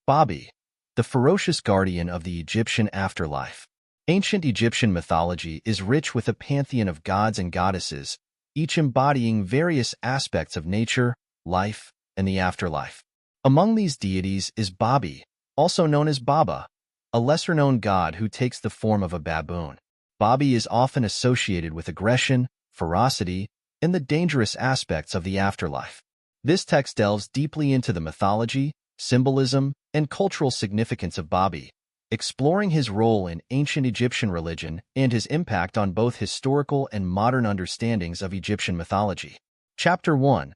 Babi, the ferocious guardian of the Egyptian afterlife. Ancient Egyptian mythology is rich with a pantheon of gods and goddesses, each embodying various aspects of nature, life, and the afterlife. Among these deities is Babi, also known as Baba, a lesser-known god who takes the form of a baboon. Babi is often associated with aggression, ferocity, and the dangerous aspects of the afterlife. This text delves deeply into the mythology, symbolism, and cultural significance of Babi, exploring his role in ancient Egyptian religion and his impact on both historical and modern understandings of Egyptian mythology. Chapter 1.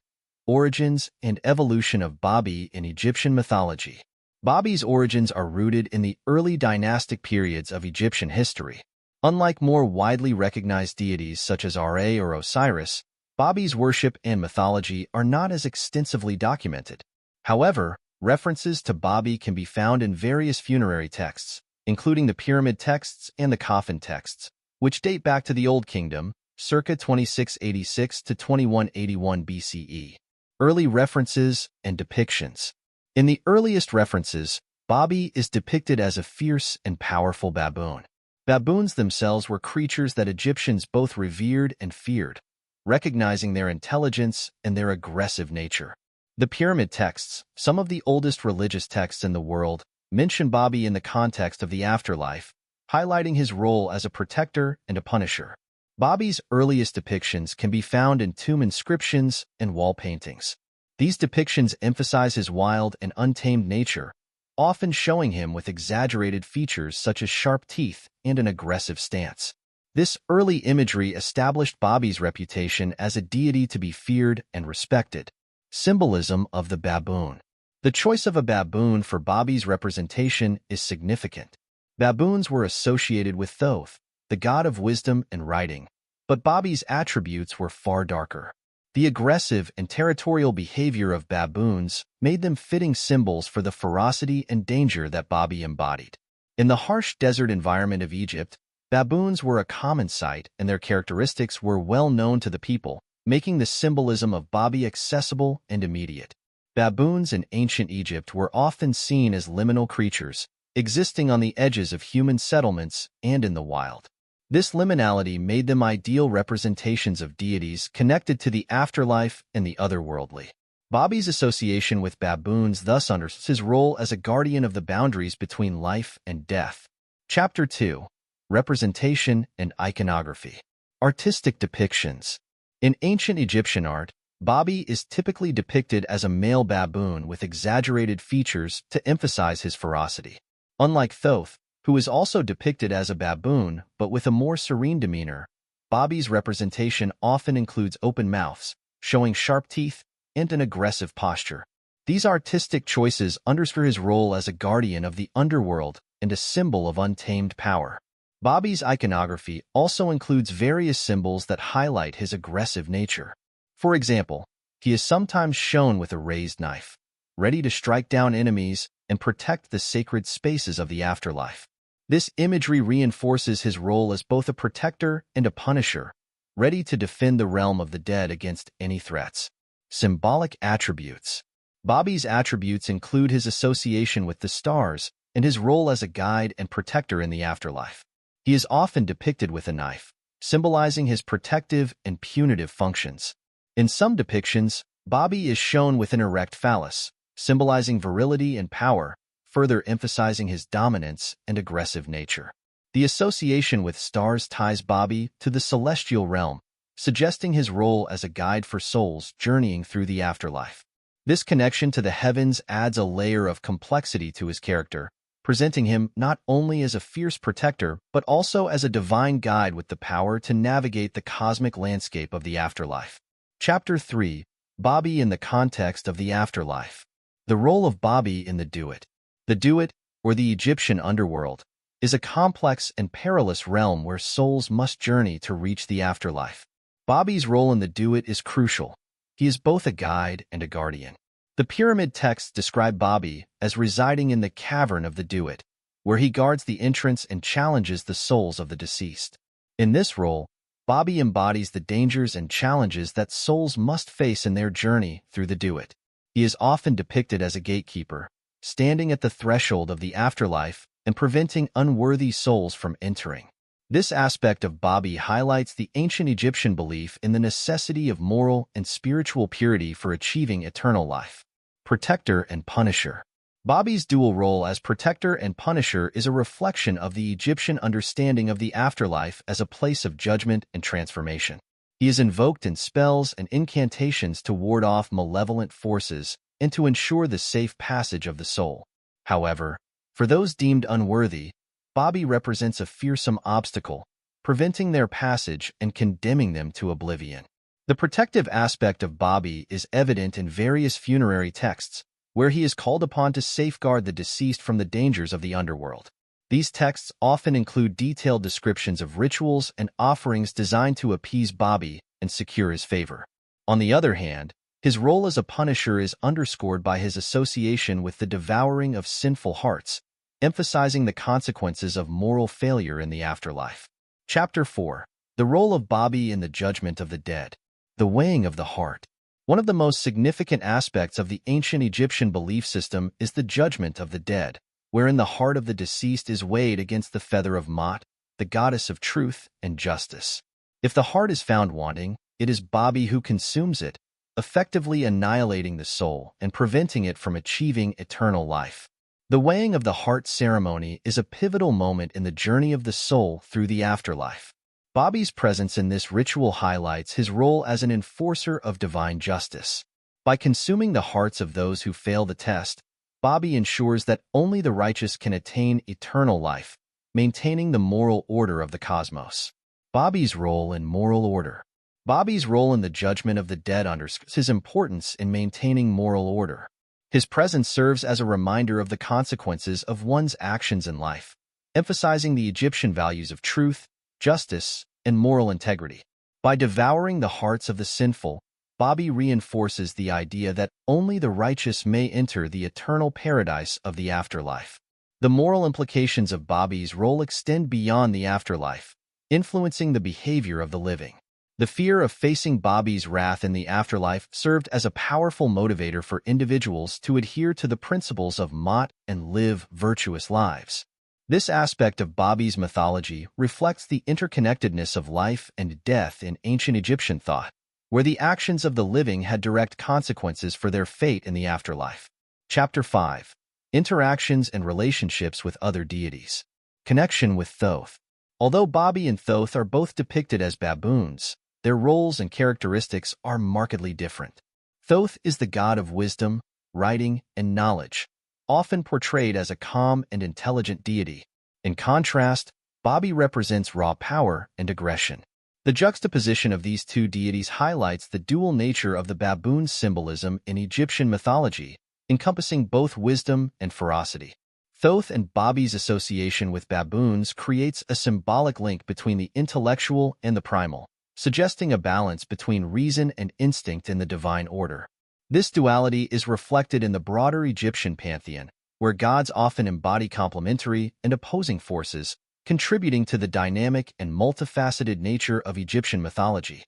Origins and Evolution of Babi in Egyptian Mythology. Babi's origins are rooted in the early dynastic periods of Egyptian history. Unlike more widely recognized deities such as Ra or Osiris, Babi's worship and mythology are not as extensively documented. However, references to Babi can be found in various funerary texts, including the pyramid texts and the coffin texts, which date back to the Old Kingdom, circa 2686 to 2181 BCE. Early references and depictions. In the earliest references, Babi is depicted as a fierce and powerful baboon. Baboons themselves were creatures that Egyptians both revered and feared, recognizing their intelligence and their aggressive nature. The pyramid texts, some of the oldest religious texts in the world, mention Babi in the context of the afterlife, highlighting his role as a protector and a punisher. Babi's earliest depictions can be found in tomb inscriptions and wall paintings. These depictions emphasize his wild and untamed nature, often showing him with exaggerated features such as sharp teeth and an aggressive stance. This early imagery established Babi's reputation as a deity to be feared and respected. Symbolism of the baboon. The choice of a baboon for Babi's representation is significant. Baboons were associated with Thoth, the god of wisdom and writing, but Babi's attributes were far darker. The aggressive and territorial behavior of baboons made them fitting symbols for the ferocity and danger that Babi embodied. In the harsh desert environment of Egypt, baboons were a common sight and their characteristics were well known to the people, making the symbolism of Babi accessible and immediate. Baboons in ancient Egypt were often seen as liminal creatures, existing on the edges of human settlements and in the wild. This liminality made them ideal representations of deities connected to the afterlife and the otherworldly. Babi's association with baboons thus underscores his role as a guardian of the boundaries between life and death. Chapter 2. Representation and Iconography. Artistic depictions. In ancient Egyptian art, Babi is typically depicted as a male baboon with exaggerated features to emphasize his ferocity. Unlike Thoth, who is also depicted as a baboon but with a more serene demeanor, Babi's representation often includes open mouths, showing sharp teeth, and an aggressive posture. These artistic choices underscore his role as a guardian of the underworld and a symbol of untamed power. Babi's iconography also includes various symbols that highlight his aggressive nature. For example, he is sometimes shown with a raised knife, ready to strike down enemies and protect the sacred spaces of the afterlife. This imagery reinforces his role as both a protector and a punisher, ready to defend the realm of the dead against any threats. Symbolic attributes. Babi's attributes include his association with the stars and his role as a guide and protector in the afterlife. He is often depicted with a knife, symbolizing his protective and punitive functions. In some depictions, Babi is shown with an erect phallus, symbolizing virility and power, further emphasizing his dominance and aggressive nature. The association with stars ties Babi to the celestial realm, suggesting his role as a guide for souls journeying through the afterlife. This connection to the heavens adds a layer of complexity to his character, presenting him not only as a fierce protector but also as a divine guide with the power to navigate the cosmic landscape of the afterlife. Chapter 3. Babi in the Context of the Afterlife. The role of Babi in the Duat. The Duat, or the Egyptian underworld, is a complex and perilous realm where souls must journey to reach the afterlife. Babi's role in the Duat is crucial. He is both a guide and a guardian. The pyramid texts describe Babi as residing in the cavern of the Duat, where he guards the entrance and challenges the souls of the deceased. In this role, Babi embodies the dangers and challenges that souls must face in their journey through the Duat. He is often depicted as a gatekeeper, standing at the threshold of the afterlife and preventing unworthy souls from entering. This aspect of Babi highlights the ancient Egyptian belief in the necessity of moral and spiritual purity for achieving eternal life. Protector and Punisher. Babi's dual role as protector and punisher is a reflection of the Egyptian understanding of the afterlife as a place of judgment and transformation. He is invoked in spells and incantations to ward off malevolent forces and to ensure the safe passage of the soul. However, for those deemed unworthy, Babi represents a fearsome obstacle, preventing their passage and condemning them to oblivion. The protective aspect of Babi is evident in various funerary texts, where he is called upon to safeguard the deceased from the dangers of the underworld. These texts often include detailed descriptions of rituals and offerings designed to appease Babi and secure his favor. On the other hand, his role as a punisher is underscored by his association with the devouring of sinful hearts, emphasizing the consequences of moral failure in the afterlife. Chapter 4. The role of Babi in the judgment of the dead. The weighing of the heart. One of the most significant aspects of the ancient Egyptian belief system is the judgment of the dead, wherein the heart of the deceased is weighed against the feather of Ma'at, the goddess of truth and justice. If the heart is found wanting, it is Babi who consumes it, effectively annihilating the soul and preventing it from achieving eternal life. The weighing of the heart ceremony is a pivotal moment in the journey of the soul through the afterlife. Babi's presence in this ritual highlights his role as an enforcer of divine justice. By consuming the hearts of those who fail the test, Babi ensures that only the righteous can attain eternal life, maintaining the moral order of the cosmos. Babi's role in moral order. Babi's role in the judgment of the dead underscores his importance in maintaining moral order. His presence serves as a reminder of the consequences of one's actions in life, emphasizing the Egyptian values of truth, justice, and moral integrity. By devouring the hearts of the sinful, Babi reinforces the idea that only the righteous may enter the eternal paradise of the afterlife. The moral implications of Babi's role extend beyond the afterlife, influencing the behavior of the living. The fear of facing Babi's wrath in the afterlife served as a powerful motivator for individuals to adhere to the principles of Ma'at and live virtuous lives. This aspect of Babi's mythology reflects the interconnectedness of life and death in ancient Egyptian thought, where the actions of the living had direct consequences for their fate in the afterlife. Chapter 5. Interactions and relationships with other deities. Connection with Thoth. Although Babi and Thoth are both depicted as baboons, their roles and characteristics are markedly different. Thoth is the god of wisdom, writing, and knowledge, often portrayed as a calm and intelligent deity. In contrast, Babi represents raw power and aggression. The juxtaposition of these two deities highlights the dual nature of the baboon's symbolism in Egyptian mythology, encompassing both wisdom and ferocity. Thoth and Babi's association with baboons creates a symbolic link between the intellectual and the primal, suggesting a balance between reason and instinct in the divine order. This duality is reflected in the broader Egyptian pantheon, where gods often embody complementary and opposing forces, contributing to the dynamic and multifaceted nature of Egyptian mythology.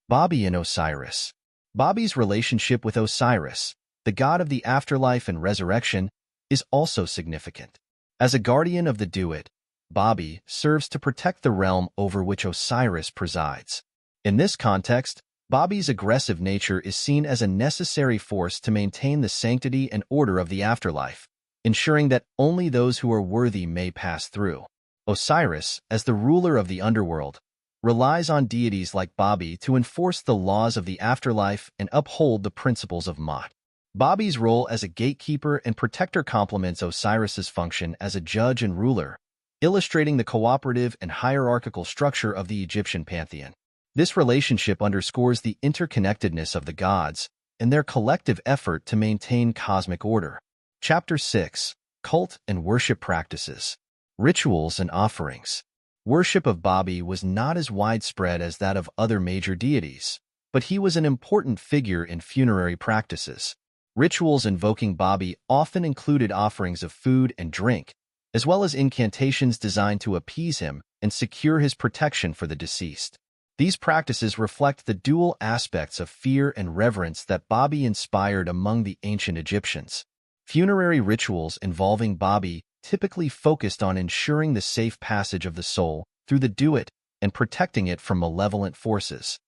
Babi and Osiris. Babi's relationship with Osiris, the god of the afterlife and resurrection, is also significant. As a guardian of the Duat, Babi serves to protect the realm over which Osiris presides. In this context, Babi's aggressive nature is seen as a necessary force to maintain the sanctity and order of the afterlife, ensuring that only those who are worthy may pass through. Osiris, as the ruler of the underworld, relies on deities like Babi to enforce the laws of the afterlife and uphold the principles of Ma'at. Babi's role as a gatekeeper and protector complements Osiris's function as a judge and ruler, illustrating the cooperative and hierarchical structure of the Egyptian pantheon. This relationship underscores the interconnectedness of the gods and their collective effort to maintain cosmic order. Chapter 6. Cult and Worship Practices. Rituals and Offerings. Worship of Babi was not as widespread as that of other major deities, but he was an important figure in funerary practices. Rituals invoking Babi often included offerings of food and drink, as well as incantations designed to appease him and secure his protection for the deceased. These practices reflect the dual aspects of fear and reverence that Babi inspired among the ancient Egyptians. Funerary rituals involving Babi typically focused on ensuring the safe passage of the soul through the duat and protecting it from malevolent forces.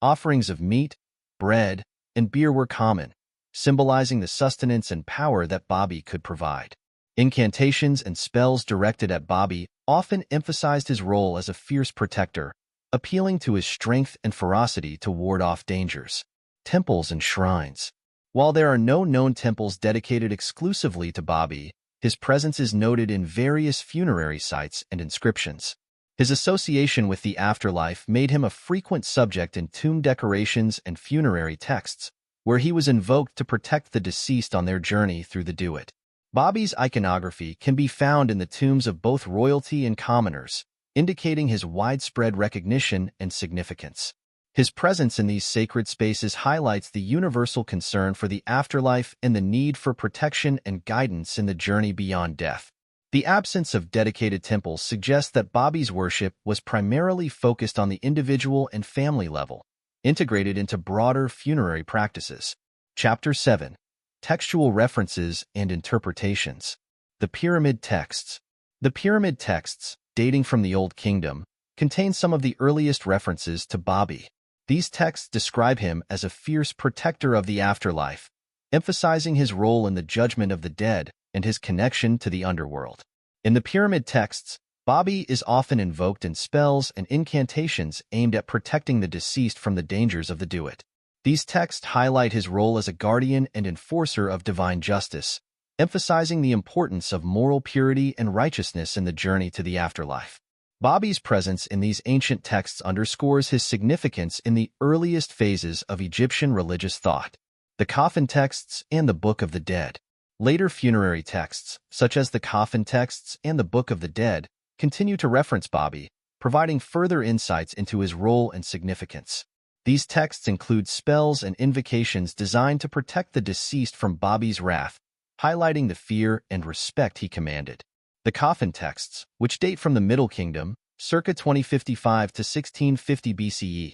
Offerings of meat, bread, and beer were common, symbolizing the sustenance and power that Babi could provide. Incantations and spells directed at Babi often emphasized his role as a fierce protector, appealing to his strength and ferocity to ward off dangers. Temples and shrines. While there are no known temples dedicated exclusively to Babi, his presence is noted in various funerary sites and inscriptions. His association with the afterlife made him a frequent subject in tomb decorations and funerary texts, where he was invoked to protect the deceased on their journey through the duat. Babi's iconography can be found in the tombs of both royalty and commoners, indicating his widespread recognition and significance. His presence in these sacred spaces highlights the universal concern for the afterlife and the need for protection and guidance in the journey beyond death. The absence of dedicated temples suggests that Babi's worship was primarily focused on the individual and family level, integrated into broader funerary practices. Chapter 7. Textual References and Interpretations. The Pyramid Texts. The Pyramid Texts, dating from the Old Kingdom, contain some of the earliest references to Babi. These texts describe him as a fierce protector of the afterlife, emphasizing his role in the judgment of the dead and his connection to the underworld. In the pyramid texts, Babi is often invoked in spells and incantations aimed at protecting the deceased from the dangers of the duat. These texts highlight his role as a guardian and enforcer of divine justice, emphasizing the importance of moral purity and righteousness in the journey to the afterlife. Babi's presence in these ancient texts underscores his significance in the earliest phases of Egyptian religious thought, the coffin texts and the Book of the Dead. Later funerary texts, such as the coffin texts and the Book of the Dead, continue to reference Babi, providing further insights into his role and significance. These texts include spells and invocations designed to protect the deceased from Babi's wrath, highlighting the fear and respect he commanded. The coffin texts, which date from the Middle Kingdom, circa 2055 to 1650 BCE,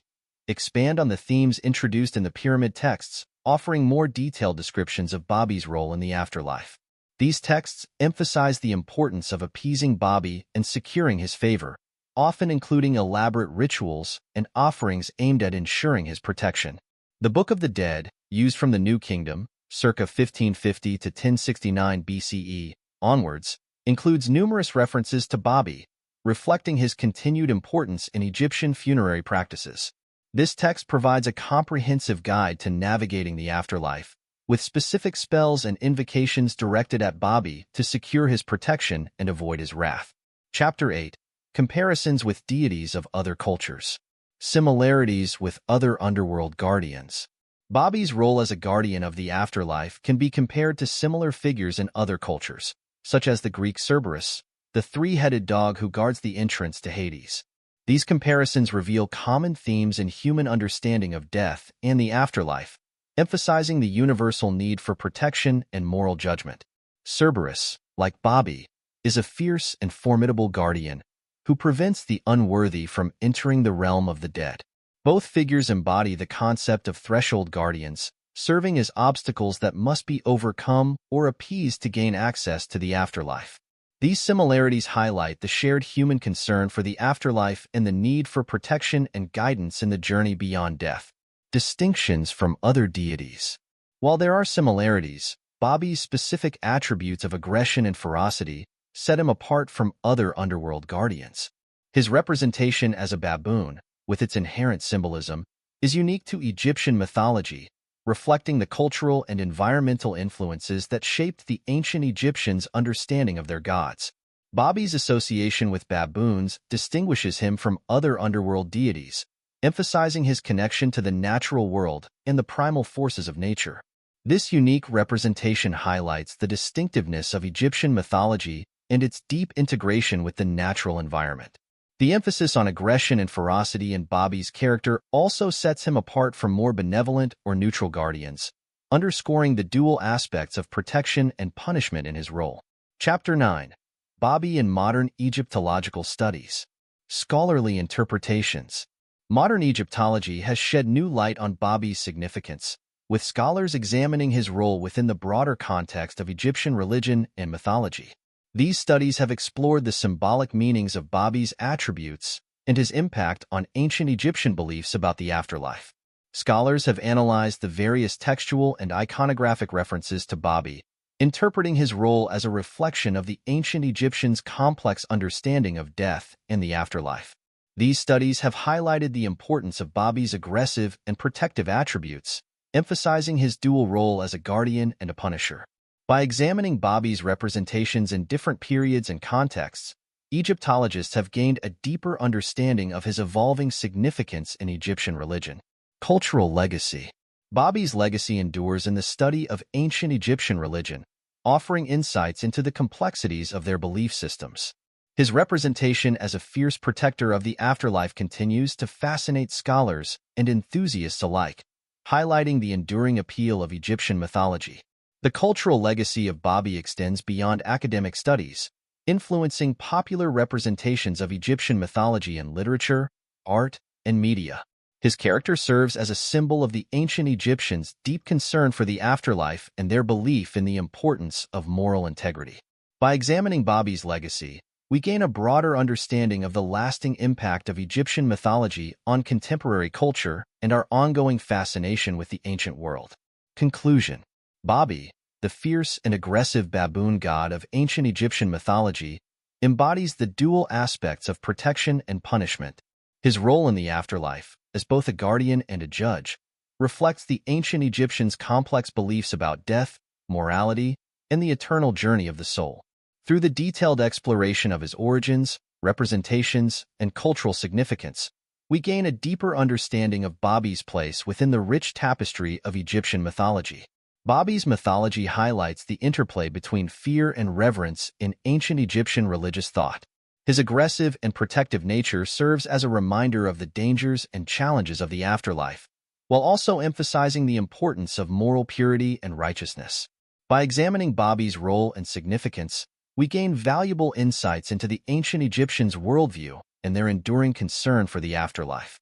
expand on the themes introduced in the pyramid texts, offering more detailed descriptions of Babi's role in the afterlife. These texts emphasize the importance of appeasing Babi and securing his favor, often including elaborate rituals and offerings aimed at ensuring his protection. The Book of the Dead, used from the New Kingdom, circa 1550 to 1069 BCE, onwards, includes numerous references to Babi, reflecting his continued importance in Egyptian funerary practices. This text provides a comprehensive guide to navigating the afterlife, with specific spells and invocations directed at Babi to secure his protection and avoid his wrath. Chapter 8. Comparisons with deities of other cultures. Similarities with other underworld guardians. Babi's role as a guardian of the afterlife can be compared to similar figures in other cultures, such as the Greek Cerberus, the three-headed dog who guards the entrance to Hades. These comparisons reveal common themes in human understanding of death and the afterlife, emphasizing the universal need for protection and moral judgment. Cerberus, like Babi, is a fierce and formidable guardian who prevents the unworthy from entering the realm of the dead. Both figures embody the concept of threshold guardians, serving as obstacles that must be overcome or appeased to gain access to the afterlife. These similarities highlight the shared human concern for the afterlife and the need for protection and guidance in the journey beyond death. Distinctions from other deities. While there are similarities, Babi's specific attributes of aggression and ferocity set him apart from other underworld guardians. His representation as a baboon, with its inherent symbolism, is unique to Egyptian mythology, reflecting the cultural and environmental influences that shaped the ancient Egyptians' understanding of their gods. Babi's association with baboons distinguishes him from other underworld deities, emphasizing his connection to the natural world and the primal forces of nature. This unique representation highlights the distinctiveness of Egyptian mythology and its deep integration with the natural environment. The emphasis on aggression and ferocity in Babi's character also sets him apart from more benevolent or neutral guardians, underscoring the dual aspects of protection and punishment in his role. Chapter 9. Babi in Modern Egyptological Studies. Scholarly Interpretations. Modern Egyptology has shed new light on Babi's significance, with scholars examining his role within the broader context of Egyptian religion and mythology. These studies have explored the symbolic meanings of Babi's attributes and his impact on ancient Egyptian beliefs about the afterlife. Scholars have analyzed the various textual and iconographic references to Babi, interpreting his role as a reflection of the ancient Egyptians' complex understanding of death and the afterlife. These studies have highlighted the importance of Babi's aggressive and protective attributes, emphasizing his dual role as a guardian and a punisher. By examining Babi's representations in different periods and contexts, Egyptologists have gained a deeper understanding of his evolving significance in Egyptian religion. Cultural legacy. Babi's legacy endures in the study of ancient Egyptian religion, offering insights into the complexities of their belief systems. His representation as a fierce protector of the afterlife continues to fascinate scholars and enthusiasts alike, highlighting the enduring appeal of Egyptian mythology. The cultural legacy of Babi extends beyond academic studies, influencing popular representations of Egyptian mythology in literature, art, and media. His character serves as a symbol of the ancient Egyptians' deep concern for the afterlife and their belief in the importance of moral integrity. By examining Babi's legacy, we gain a broader understanding of the lasting impact of Egyptian mythology on contemporary culture and our ongoing fascination with the ancient world. Conclusion. Babi, the fierce and aggressive baboon god of ancient Egyptian mythology, embodies the dual aspects of protection and punishment. His role in the afterlife, as both a guardian and a judge, reflects the ancient Egyptians' complex beliefs about death, morality, and the eternal journey of the soul. Through the detailed exploration of his origins, representations, and cultural significance, we gain a deeper understanding of Babi's place within the rich tapestry of Egyptian mythology. Babi's mythology highlights the interplay between fear and reverence in ancient Egyptian religious thought. His aggressive and protective nature serves as a reminder of the dangers and challenges of the afterlife, while also emphasizing the importance of moral purity and righteousness. By examining Babi's role and significance, we gain valuable insights into the ancient Egyptians' worldview and their enduring concern for the afterlife.